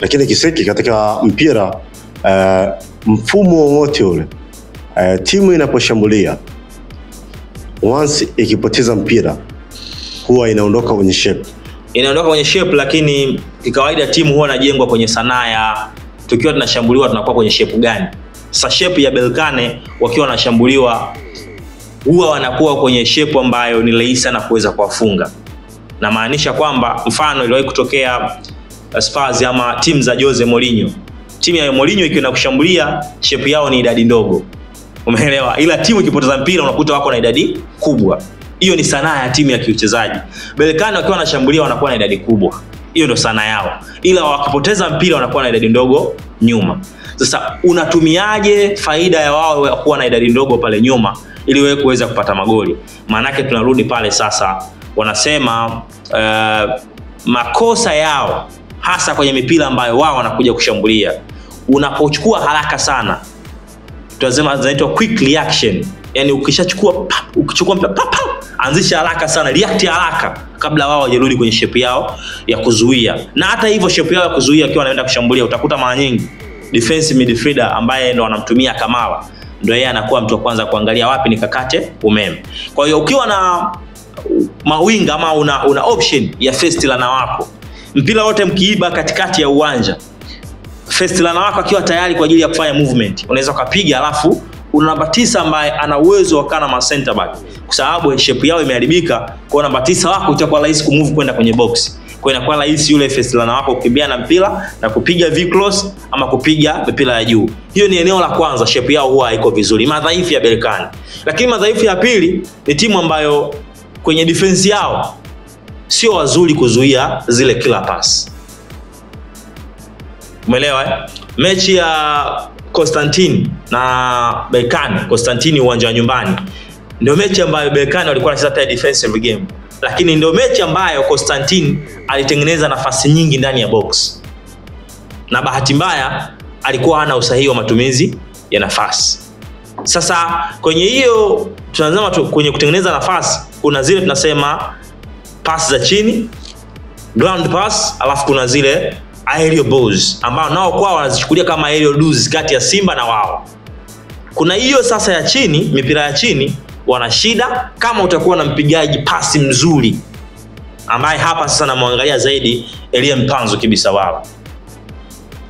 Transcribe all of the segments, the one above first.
Lakini Kiseki katika mpira mfumo wote ule, timu inaposhambulia once ikipoteza mpira huwa inaondoka kwenye shape. Lakini kawaida timu huwa inajengwa kwenye sanaa ya tukiwa tunashambuliwa tunakuwa kwenye shape gani. Sasa shape ya Berkane wakiwa wanashambuliwa huwa wanakuwa kwenye shape ambayo ni rahisi sana kuweza kuwafunga. Na maanisha kwamba mfano iliwahi kutokea Spurs ama timu za Jose Mourinho. Timu ya Mourinho ikiwa kushambulia shape yao ni idadi ndogo. Umeelewa? Ila timu ikipoteza mpira unakuta wako na idadi kubwa. Hiyo ni sanaa ya timu ya kiuchezaji. Berkane wakiwa wanashambulia wanakuwa na idadi kubwa. Hiyo ndio sanaa yao. Ila wakipoteza mpira wanakuwa na idadi ndogo nyuma. Sasa unatumiaje faida ya wao kuwa na idadi ndogo pale nyuma ili wewe kuweza kupata magoli? Maana yake tunarudi pale sasa, wanasema makosa yao hasa kwenye mipira ambayo wao wanakuja kushambulia, unapochukua haraka sana, tunasema zinaitwa quick reaction. Yani ukichukua mpira anzisha haraka sana, react haraka kabla wao hawajarudi kwenye shape yao ya kuzuia. Na hata hivyo shape yao ya kuzuia akiwa anaenda kushambulia, utakuta mara nyingi defensive midfielder ambaye ndo anamtumia Kamara ndio yeye anakuwa mtu wa kwanza kuangalia wapi nikakate umeme. Kwa hiyo ukiwa na mawinga ama una option ya first runner wako, mpira wote mkiiba katikati ya uwanja, first runner wako akiwa tayari kwa ajili ya kufanya movement, unaweza kupiga, alafu una namba 9 ambaye ana uwezo wa kana ma center back, kwa sababu shape yao imeharibika. Kwa namba 9 wako itakuwa rahisi kumove kwenda kwenye box. Kwa inakuwa rahisi yule first runner wako kukimbia na mpira na kupiga v-cross ama kupiga mipira ya juu. Hiyo ni eneo la kwanza, shape yao huwa haiko vizuri, madhaifu ya Berkane. Lakini madhaifu ya pili ni timu ambayo kwenye defense yao sio wazuri kuzuia zile killer pass. Umeelewa? Mechi ya Constantine na Berkane, Constantine uwanja wa nyumbani, ndio mechi ambayo Berkane walikuwa wanacheza defensive game. Lakini ndio mechi ambayo Constantine alitengeneza nafasi nyingi ndani ya box. Na bahati mbaya alikuwa hana usahihi wa matumizi ya nafasi. Sasa kwenye hiyo tunazama kwenye kutengeneza nafasi, kuna zile tunasema pass za chini, ground pass, alafu kuna zile aerial balls ambao nao kwao wanazichukulia kama aerial duels kati ya Simba na wao. Kuna hiyo sasa ya chini, mipira ya chini wana shida kama utakuwa na mpigaji pasi mzuri, ambaye hapa sasa namwangalia zaidi Elie Mpanzu kibisa wao,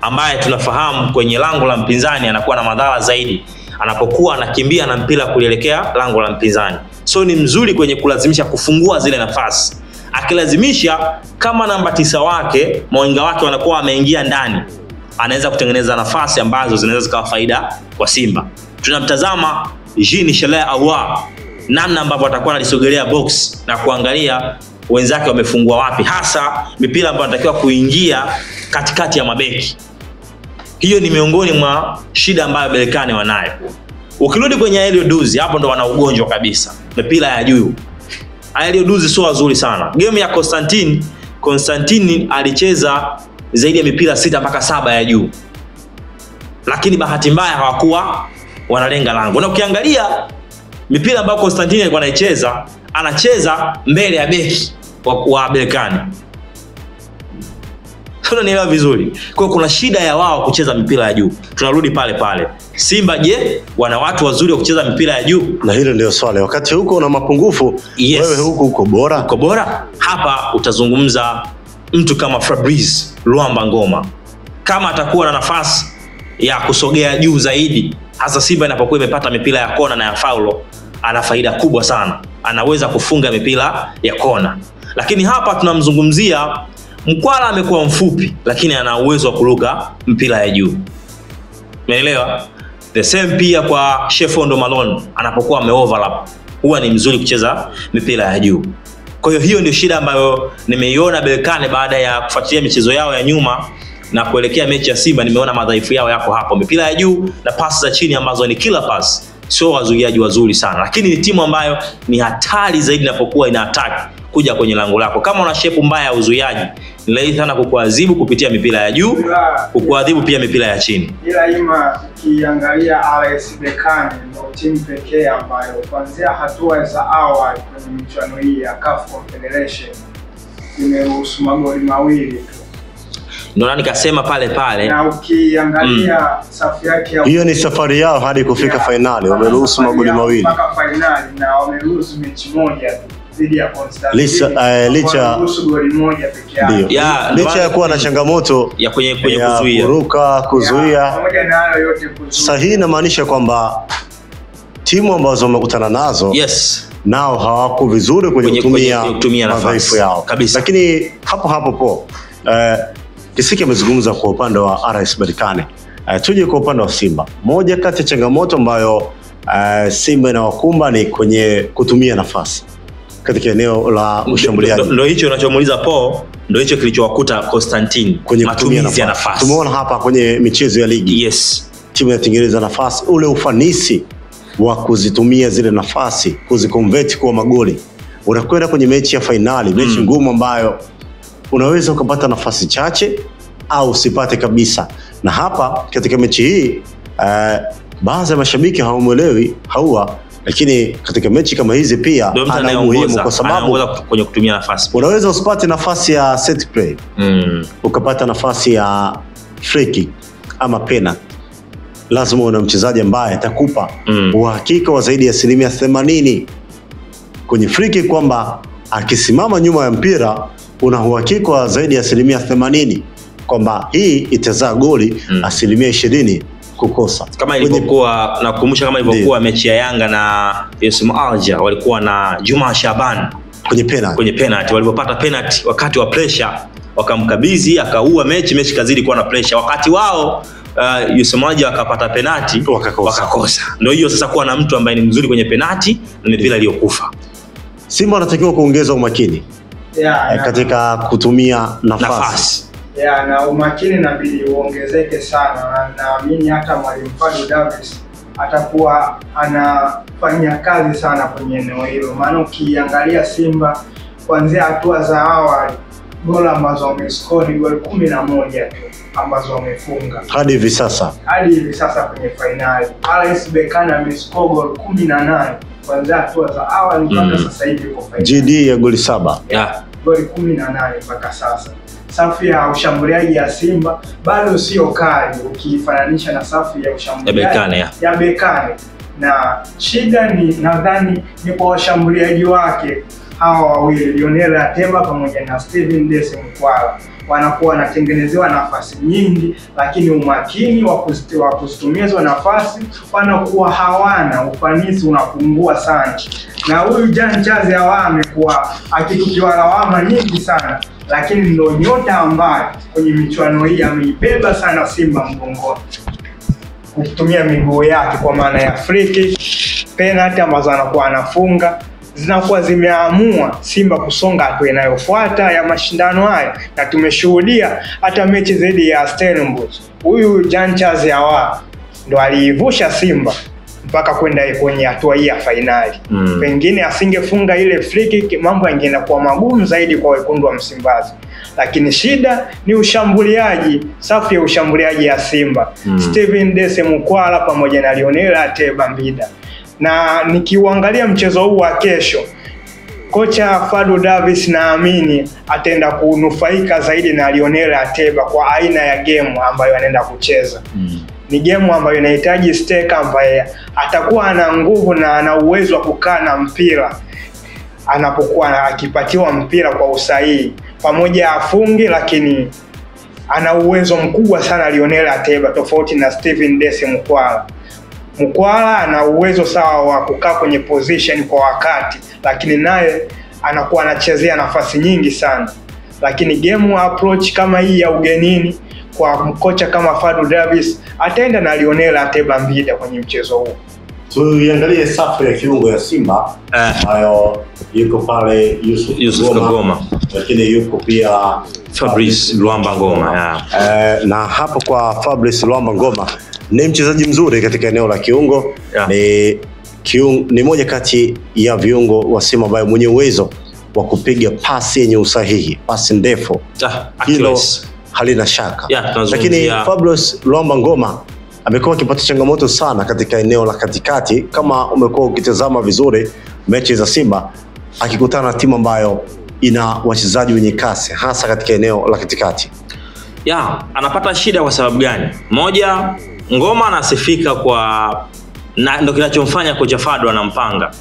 ambaye tunafahamu kwenye lango la mpinzani anakuwa na madhara zaidi anapokuwa anakimbia na mpira kuelekea lango la mpinzani. So ni mzuri kwenye kulazimisha kufungua zile nafasi. Akilazimisha kama namba 9 wake, mawinga wake wanakuwa wameingia ndani, anaweza kutengeneza nafasi ambazo zinaweza zikawa faida kwa Simba. Tunamtazama Jean Charles Ahoua, namna ambavyo atakuwa analisogelea box na kuangalia wenzake wamefungua wapi, hasa mipira ambayo anatakiwa kuingia katikati ya mabeki. Hiyo ni miongoni mwa shida ambayo Berkane wanayo. Ukirudi kwenye aerial duels, hapo ndo wana ugonjwa kabisa, mipira ya juu. Aerial duels sio nzuri sana. Game ya Constantine alicheza zaidi ya mipira 6 mpaka 7 ya juu, lakini bahati mbaya hawakuwa wanalenga lango. Na ukiangalia mipira ambayo Constantine alikuwa anacheza mbele ya beki wa Berkane. Tunanielewa vizuri. Kwa kuna shida ya wao kucheza mipira ya juu. Tunarudi pale. Simba je, wana watu wazuri wa kucheza mipira ya juu? Na hilo ndio swali. Wakati huko una mapungufu, yes, wewe huko uko bora. Uko bora? Hapa utazungumza mtu kama Fabrice Luamba Ngoma. Kama atakuwa na nafasi ya kusogea juu zaidi, hasa Simba inapokuwa imepata mipira ya kona na ya faulo, ana faida kubwa sana. Anaweza kufunga mipira ya kona. Lakini hapa tunamzungumzia Mkwala, amekuwa mfupi lakini ana uwezo wa kuruka mpira ya juu. Umeelewa? The same pia kwa Shefondo Malone, anapokuwa ameoverlap huwa ni mzuri kucheza mipira ya juu. Kwa hiyo ndio shida ambayo nimeiona Berkane baada ya kufuatilia michezo yao ya nyuma na kuelekea mechi ya Simba. Nimeona madhaifu yao yako hapo, mipira ya juu na pasi za chini ambazo ni killer pass. Sio wazuiaji wazuri sana, lakini ni timu ambayo ni hatari zaidi inapokuwa ina attack kuja kwenye lango lako. Kama una shape mbaya ya uzuiaji, ni rahisi sana kukuadhibu kupitia mipira ya juu, kukuadhibu pia mipira ya chini. Ila ima kiangalia RS Berkane ndio timu pekee ambayo kuanzia hatua za awali kwenye michuano hii ya CAF Confederation imeruhusu magoli 2 tu. Ndio nikasema pale. Na ukiangalia safu yake hiyo ni safari yao hadi kufika finali, wameruhusu magoli mawili mpaka finali na wameruhusu mechi moja tu dhidi ya Constantine. Licha goli moja pekee yake. Licha ya kuwa na changamoto ya kwenye kuzuia pamoja na hayo yote kuzuia. Sahihi inamaanisha kwamba timu ambazo wamekutana nazo nao hawako vizuri kwenye kutumia madhaifu yao kabisa. Lakini hapo po Kisiki amezungumza kwa upande wa RS Berkane. Tuje kwa upande wa Simba. Moja kati ya changamoto ambayo Simba inawakumba ni kwenye kutumia nafasi katika eneo la ushambuliaji. Ndio hicho unachomuuliza Paul, ndio hicho kilichowakuta Constantine kwenye matumizi ya nafasi. Tumeona hapa kwenye michezo ya ligi. Timu inatengeneza nafasi, ule ufanisi wa kuzitumia zile nafasi, kuziconvert kuwa magoli. Unakwenda kwenye mechi ya finali, mechi ngumu ambayo unaweza ukapata nafasi chache au usipate kabisa. Na hapa katika mechi hii baadhi ya mashabiki hawamuelewi lakini katika mechi kama hizi pia ana umuhimu kwa sababu kwenye kutumia nafasi. Unaweza usipate nafasi ya set play. Ukapata nafasi ya free kick ama penalty. Lazima una mchezaji ambaye atakupa uhakika wa zaidi ya 80% kwenye free kick, kwamba akisimama nyuma ya mpira una uhakika wa zaidi ya 80% kwamba hii itazaa goli, 20% kukosa. Kama ilivyokuwa nakukumbusha, kama ilivyokuwa mechi ya Yanga na USM Alger, walikuwa na Juma Shaban kwenye penalty walipopata penalty wakati wa pressure, wakamkabidhi akaua mechi kazidi kuwa na pressure. Wakati wao USM Alger wakapata penalty wakakosa. Ndio hiyo sasa, kuwa na mtu ambaye ni mzuri kwenye penalty na mipira iliyokufa. Simba anatakiwa kuongeza umakini katika kutumia nafasi. Na umakini inabidi uongezeke sana. Naamini hata mwalimu Fadlu Davis atakuwa anafanya kazi sana kwenye eneo hilo. Maana ukiangalia Simba kuanzia hatua za awali, goli ambazo wamescore goli 11 tu ambazo wamefunga hadi hivi sasa kwenye finali. RS Berkane amescore goli 18 kuanzia hatua za awali mpaka sasa hivi kwa finali. GD ya goli 7. Goli 18 mpaka sasa. Safu ya ushambuliaji ya Simba bado sio kali ukifananisha na safu ya ushambuliaji ya Berkane. Na shida nadhani ni kwa washambuliaji wake hawa wawili, Lionel Ateba pamoja na Steven Dese Mukwala. Wanakuwa wanatengenezewa nafasi nyingi, lakini umakini wa kuzitumia hizo nafasi wanakuwa hawana, ufanisi unapungua sana. Na huyu Jean Charles Ahoua amekuwa akitupiwa lawama nyingi sana, lakini ndio nyota ambaye kwenye michuano hii ameibeba sana Simba mgongoni kutumia miguu yake, kwa maana ya free kick, penalty ambazo anakuwa anafunga zinakuwa zimeamua Simba kusonga hatua inayofuata ya mashindano haya. Na tumeshuhudia hata mechi zaidi ya Stellenbosch, huyu Jean Charles Ahoua ndo aliivusha Simba mpaka kwenda kwenye hatua hii ya finali. Pengine asingefunga ile free kick, mambo yangeenda kuwa magumu zaidi kwa wekundu wa Msimbazi. Lakini shida ni ushambuliaji, safu ya ushambuliaji ya Simba. Steven Dese Mukwala pamoja na Lionel Ateba Mbida. Na nikiuangalia mchezo huu wa kesho, kocha Fadlu Davis naamini ataenda kunufaika zaidi na Lionel Ateba kwa aina ya game ambayo anaenda kucheza. Ni game ambayo inahitaji striker ambaye atakuwa ana nguvu na ana uwezo wa kukaa na mpira anapokuwa akipatiwa mpira kwa usahihi. Pamoja afunge, lakini ana uwezo mkubwa sana Lionel Ateba, tofauti na Steven Dese Mukwala. Mukwala ana uwezo sawa wa kukaa kwenye position kwa wakati, lakini naye anakuwa anachezea nafasi nyingi sana. Lakini game approach kama hii ya ugenini kwa kocha kama Fadlu Davis, ataenda na Lionel Ateba Mbida kwenye mchezo huu. Tuiangalie safu ya kiungo ya Simba ambayo yuko pale Yusuf Kagoma, lakini yuko pia Fabrice Luamba Ngoma. Na hapo kwa Fabrice Luamba Ngoma ni mchezaji mzuri katika eneo la kiungo. Ni moja kati ya viungo wa Simba ambaye mwenye uwezo wa kupiga pasi yenye usahihi, pasi ndefu. Hilo halina shaka. Lakini Fabrice Luamba Ngoma amekuwa akipata changamoto sana katika eneo la katikati. Kama umekuwa ukitazama vizuri mechi za Simba, akikutana na timu ambayo ina wachezaji wenye kasi hasa katika eneo la katikati. Anapata shida kwa sababu gani? Moja, Ngoma anasifika kwa ndio kinachomfanya kocha Fadlu anampanga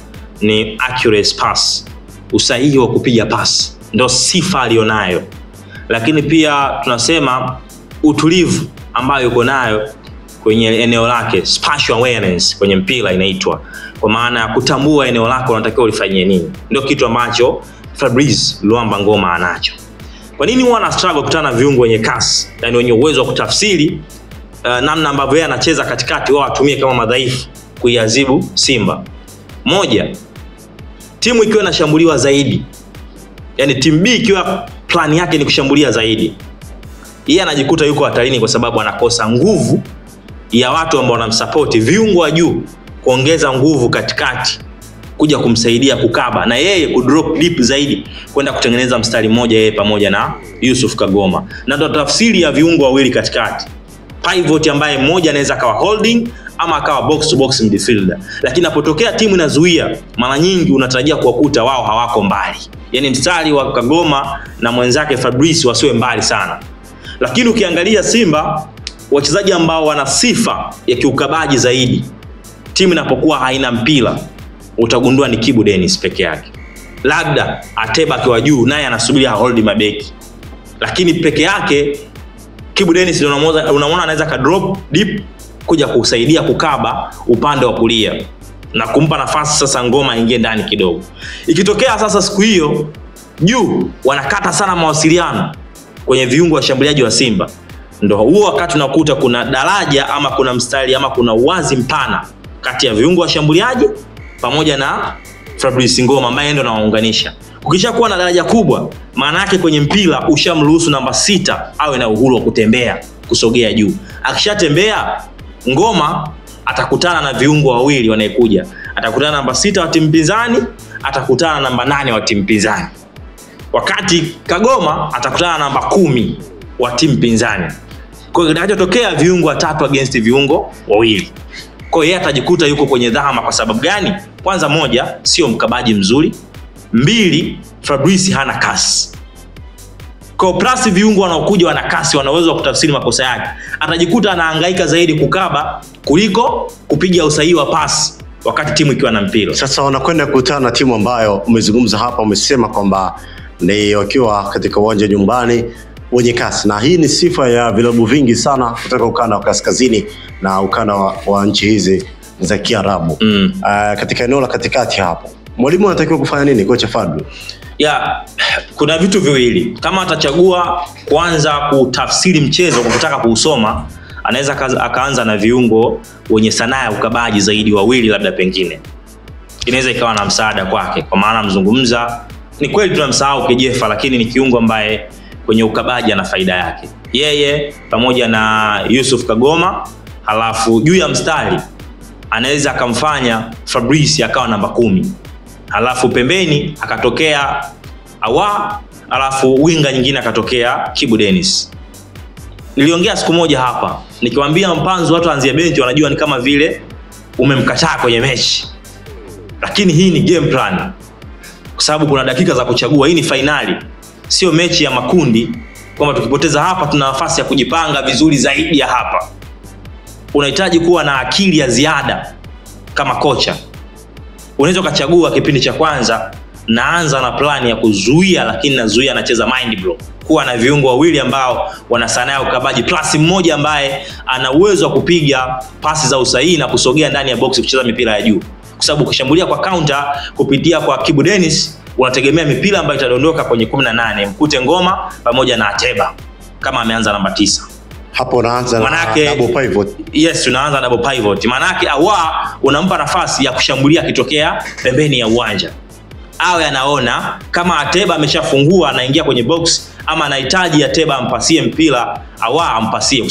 ni accurate pass, usahihi wa kupiga pass, ndio sifa alionayo. Lakini pia tunasema utulivu ambayo yuko nayo kwenye eneo lake, spatial awareness kwenye mpira inaitwa, kwa maana ya kutambua eneo lako unatakiwa ulifanyie nini. Ndio kitu ambacho Fabrice Luamba Ngoma anacho. Kwa nini huwa ana struggle kukutana na viungo wenye kasi, yani wenye uwezo wa kutafsiri namna ambavyo yeye anacheza katikati, wao watumie kama madhaifu kuiadhibu Simba? Moja, timu ikiwa inashambuliwa zaidi, yani timu B ikiwa plan yake ni kushambulia zaidi, yeye anajikuta yuko hatarini kwa sababu anakosa nguvu ya watu ambao wanamsupport, viungo wa juu kuongeza nguvu katikati kuja kumsaidia kukaba na yeye kudrop deep zaidi kwenda kutengeneza mstari mmoja yeye pamoja na Yusuf Kagoma. Na ndo tafsiri ya viungo wawili katikati, pivot ambaye mmoja anaweza kawa holding ama akawa box to box midfielder. Lakini napotokea timu inazuia, mara nyingi unatarajia kuwakuta wao hawako mbali, yani mstari wa Kagoma na mwenzake Fabrice wasiwe mbali sana. Lakini ukiangalia Simba, wachezaji ambao wana sifa ya kiukabaji zaidi, timu inapokuwa haina mpira, utagundua ni Kibu Dennis peke yake. Labda Ateba akiwa juu naye anasubiri hold mabeki, lakini peke yake Kibu Dennis unamwona anaweza ka drop deep kuja kusaidia kukaba upande wa kulia na kumpa nafasi sasa Ngoma ingie ndani kidogo. Ikitokea sasa siku hiyo juu wanakata sana mawasiliano kwenye viungo washambuliaji wa Simba, ndio huo wakati unakuta kuna daraja ama kuna mstari ama kuna uwazi mpana kati ya viungo washambuliaji pamoja na Fabrice Ngoma ambaye ndio anawaunganisha. Ukishakuwa na daraja kubwa, maana yake kwenye mpira ushamruhusu namba 6 awe na uhuru wa kutembea kusogea juu. Akishatembea, Ngoma atakutana na viungo wawili wanayekuja. Atakutana na namba 6 wa timu pinzani, atakutana na namba 8 wa timu pinzani. Wakati Kagoma atakutana na namba 10 wa timu pinzani. Kwa hiyo kinachotokea viungo watatu against viungo wawili. Kwa hiyo yeye atajikuta yuko kwenye dhama kwa sababu gani? Kwanza, moja, sio mkabaji mzuri. 2, Fabrice hana kasi. Kwa plus viungo wanaokuja wana kasi, wana uwezo wa kutafsiri makosa yake. Atajikuta anahangaika zaidi kukaba kuliko kupiga usahihi wa pasi wakati timu ikiwa na mpira. Sasa wanakwenda kukutana na timu ambayo umezungumza hapa, umesema kwamba ni wakiwa katika uwanja nyumbani wenye kasi, na hii ni sifa ya vilabu vingi sana kutoka ukanda wa kaskazini na ukanda wa nchi hizi za Kiarabu. Katika eneo la katikati hapo, mwalimu anatakiwa kufanya nini, kocha Fadlu? Kuna vitu viwili. Kama atachagua kuanza kutafsiri mchezo kwa kutaka kuusoma, anaweza akaanza na viungo wenye sanaa ya ukabaji zaidi wawili, labda pengine inaweza ikawa na msaada kwake. Kwa maana mzungumza, ni kweli tunamsahau Kejefa, lakini ni kiungo ambaye kwenye ukabaji ana faida yake, yeye pamoja na Yusuf Kagoma. Halafu juu ya mstari anaweza akamfanya Fabrice akawa namba 10, halafu pembeni akatokea Awa, halafu winga nyingine akatokea Kibu Dennis. Niliongea siku moja hapa nikiwaambia Mpanzu watu anzie benchi wanajua ni kama vile umemkataa kwenye mechi, lakini hii ni game plan kwa sababu kuna dakika za kuchagua. Hii ni finali, sio mechi ya makundi kwamba tukipoteza hapa tuna nafasi ya kujipanga vizuri zaidi ya hapa. Unahitaji kuwa na akili ya ziada kama kocha. Unaweza ukachagua kipindi cha kwanza naanza na plani ya kuzuia, lakini nazuia anacheza mind block, kuwa na viungo wawili ambao wana sanaa ya ukabaji plus mmoja ambaye ana uwezo wa kupiga pasi za usahihi na kusogea ndani ya box kucheza mipira ya juu, kwa sababu ukishambulia kwa counter kupitia kwa Kibu Dennis unategemea mipira ambayo itadondoka kwenye 18 mkute Ngoma pamoja na Ateba kama ameanza namba 9. Hapo unaanza na double pivot. Yes, unaanza double pivot. Manake Awa unampa nafasi ya kushambulia kitokea pembeni ya uwanja. Awe anaona kama Ateba ameshafungua anaingia kwenye box ama anahitaji Ateba ampasie mpira, Awa ampasie.